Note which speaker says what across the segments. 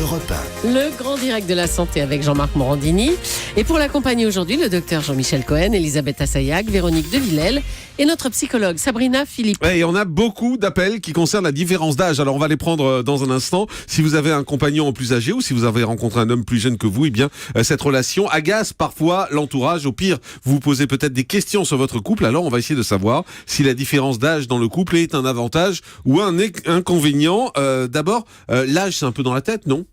Speaker 1: Europe 1.
Speaker 2: Le grand direct de la santé avec Jean-Marc Morandini. Et pour l'accompagner aujourd'hui, le docteur Jean-Michel Cohen, Elisabeth Assayag, Véronique Devillèle et notre psychologue Sabrina Philippe.
Speaker 3: Et on a beaucoup d'appels qui concernent la différence d'âge. Alors on va les prendre dans un instant. Si vous avez un compagnon plus âgé ou si vous avez rencontré un homme plus jeune que vous, eh bien cette relation agace parfois l'entourage. Au pire, vous vous posez peut-être des questions sur votre couple. Alors on va essayer de savoir si la différence d'âge dans le couple est un avantage ou un inconvénient. D'abord, l'âge c'est un peu dans la tête, non ?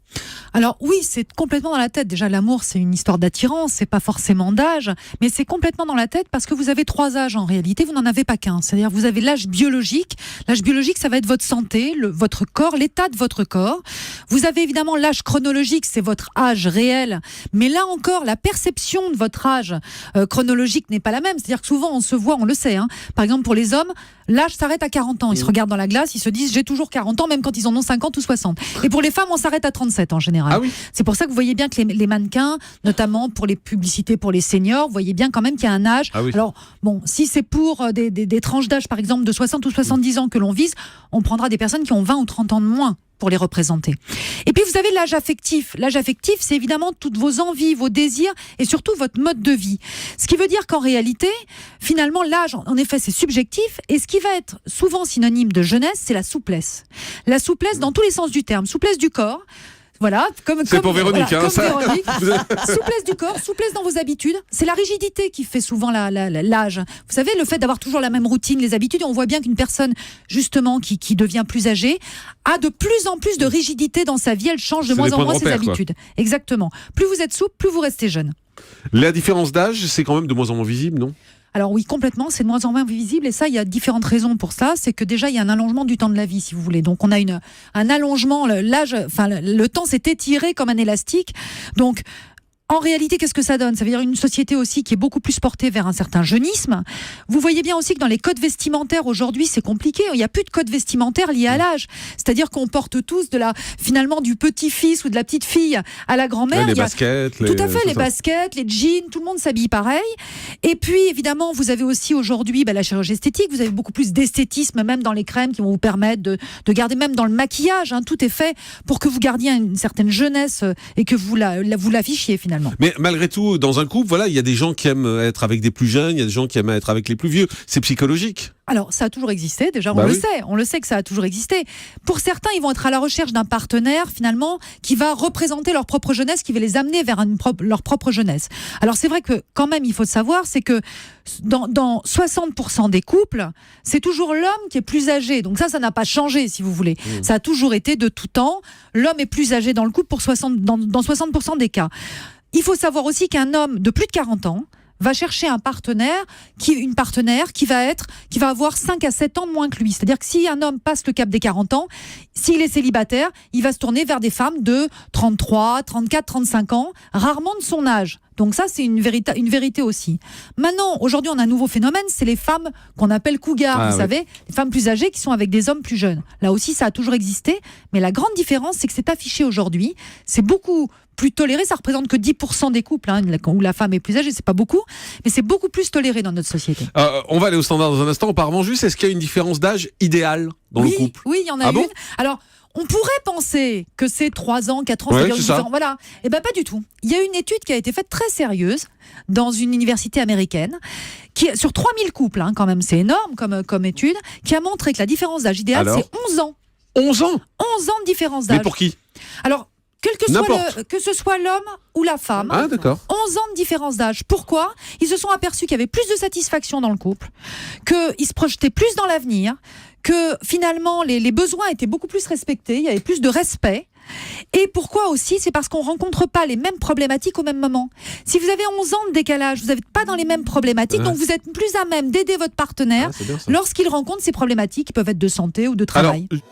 Speaker 4: Alors oui, c'est complètement dans la tête. Déjà, l'amour, c'est une histoire d'attirance, c'est pas forcément d'âge, mais c'est complètement dans la tête parce que vous avez 3 âges en réalité, vous n'en avez pas qu'un. C'est-à-dire vous avez l'âge biologique. L'âge biologique, ça va être votre santé, votre corps, l'état de votre corps. Vous avez évidemment l'âge chronologique, c'est votre âge réel. Mais là encore, la perception de votre âge chronologique n'est pas la même. C'est-à-dire que souvent, on se voit, on le sait. Par exemple, pour les hommes, l'âge s'arrête à 40 ans. Ils se regardent dans la glace, ils se disent « j'ai toujours 40 ans », même quand ils en ont 50 ou 60. Et pour les femmes, on s'arrête à 37 en général.
Speaker 3: Ah oui.
Speaker 4: C'est pour ça que vous voyez bien que les mannequins, notamment pour les publicités pour les seniors, vous voyez bien quand même qu'il y a un âge.
Speaker 3: Ah oui.
Speaker 4: Alors, bon, si c'est pour des tranches d'âge, par exemple, de 60 ou 70 ans que l'on vise, on prendra des personnes qui ont 20 ou 30 ans de moins pour les représenter. Et puis vous avez l'âge affectif. L'âge affectif, c'est évidemment toutes vos envies, vos désirs et surtout votre mode de vie. Ce qui veut dire qu'en réalité, finalement, l'âge, en effet, c'est subjectif. Et ce qui va être souvent synonyme de jeunesse, c'est la souplesse. La souplesse dans tous les sens du terme. Souplesse du corps. Voilà,
Speaker 3: c'est pour Véronique,
Speaker 4: voilà,
Speaker 3: ça.
Speaker 4: Véronique. Souplesse du corps, souplesse dans vos habitudes. C'est la rigidité qui fait souvent l'âge. Vous savez, le fait d'avoir toujours la même routine, les habitudes, on voit bien qu'une personne, justement, qui devient plus âgée, a de plus en plus de rigidité dans sa vie. Elle change de moins en moins ses habitudes. Exactement. Plus vous êtes souple, plus vous restez jeune.
Speaker 3: La différence d'âge, c'est quand même de moins en moins visible, non ?
Speaker 4: Alors oui, complètement, c'est de moins en moins visible et ça, il y a différentes raisons pour ça. C'est que déjà, il y a un allongement du temps de la vie, si vous voulez. Donc on a un allongement, l'âge, enfin le temps s'est étiré comme un élastique. Donc en réalité, qu'est-ce que ça donne ? Ça veut dire une société aussi qui est beaucoup plus portée vers un certain jeunisme. Vous voyez bien aussi que dans les codes vestimentaires, aujourd'hui, c'est compliqué. Il n'y a plus de codes vestimentaires liés à l'âge. C'est-à-dire qu'on porte tous finalement du petit-fils ou de la petite-fille à la grand-mère.
Speaker 3: Les baskets.
Speaker 4: Tout à fait, les baskets, les jeans, tout le monde s'habille pareil. Et puis, évidemment, vous avez aussi aujourd'hui la chirurgie esthétique. Vous avez beaucoup plus d'esthétisme, même dans les crèmes qui vont vous permettre de garder, même dans le maquillage. Tout est fait pour que vous gardiez une certaine jeunesse et que vous l'affichiez finalement.
Speaker 3: Mais malgré tout, dans un couple, voilà, il y a des gens qui aiment être avec des plus jeunes, il y a des gens qui aiment être avec les plus vieux. C'est psychologique.
Speaker 4: Alors, ça a toujours existé, déjà, on le sait que ça a toujours existé. Pour certains, ils vont être à la recherche d'un partenaire, finalement, qui va représenter leur propre jeunesse, qui va les amener vers leur propre jeunesse. Alors, c'est vrai que, quand même, il faut savoir, c'est que dans 60% des couples, c'est toujours l'homme qui est plus âgé. Donc ça n'a pas changé, si vous voulez. Ça a toujours été de tout temps. L'homme est plus âgé dans le couple dans 60% des cas. Il faut savoir aussi qu'un homme de plus de 40 ans va chercher une partenaire qui va avoir 5 à 7 ans de moins que lui. C'est-à-dire que si un homme passe le cap des 40 ans, s'il est célibataire, il va se tourner vers des femmes de 33, 34, 35 ans, rarement de son âge. Donc ça, c'est une vérité aussi. Maintenant, aujourd'hui, on a un nouveau phénomène, c'est les femmes qu'on appelle cougars, vous savez, les femmes plus âgées qui sont avec des hommes plus jeunes. Là aussi, ça a toujours existé, mais la grande différence, c'est que c'est affiché aujourd'hui. C'est beaucoup plus toléré, ça représente que 10% des couples, où la femme est plus âgée, c'est pas beaucoup, mais c'est beaucoup plus toléré dans notre société.
Speaker 3: On va aller au standard dans un instant. Auparavant, juste, est-ce qu'il y a une différence d'âge idéale dans le couple ?
Speaker 4: Oui, il y en a une.
Speaker 3: Bon
Speaker 4: Alors, on pourrait penser que c'est 3 ans, 4 ans,
Speaker 3: ouais,
Speaker 4: c'est-à-dire
Speaker 3: c'est ça.
Speaker 4: Voilà. Eh bien, pas du tout. Il y a une étude qui a été faite très sérieuse dans une université américaine, sur 3000 couples, quand même, c'est énorme comme étude, qui a montré que la différence d'âge idéale, c'est 11 ans.
Speaker 3: 11 ans
Speaker 4: 11 ans de différence d'âge.
Speaker 3: Mais pour qui ?
Speaker 4: Alors, que ce soit l'homme ou la femme, 11 ans de différence d'âge. Pourquoi ? Ils se sont aperçus qu'il y avait plus de satisfaction dans le couple, qu'ils se projetaient plus dans l'avenir, que finalement les besoins étaient beaucoup plus respectés, il y avait plus de respect. Et pourquoi aussi ? C'est parce qu'on ne rencontre pas les mêmes problématiques au même moment. Si vous avez 11 ans de décalage, vous n'êtes pas dans les mêmes problématiques, donc vous êtes plus à même d'aider votre partenaire lorsqu'il rencontre ces problématiques qui peuvent être de santé ou de travail.
Speaker 3: Alors,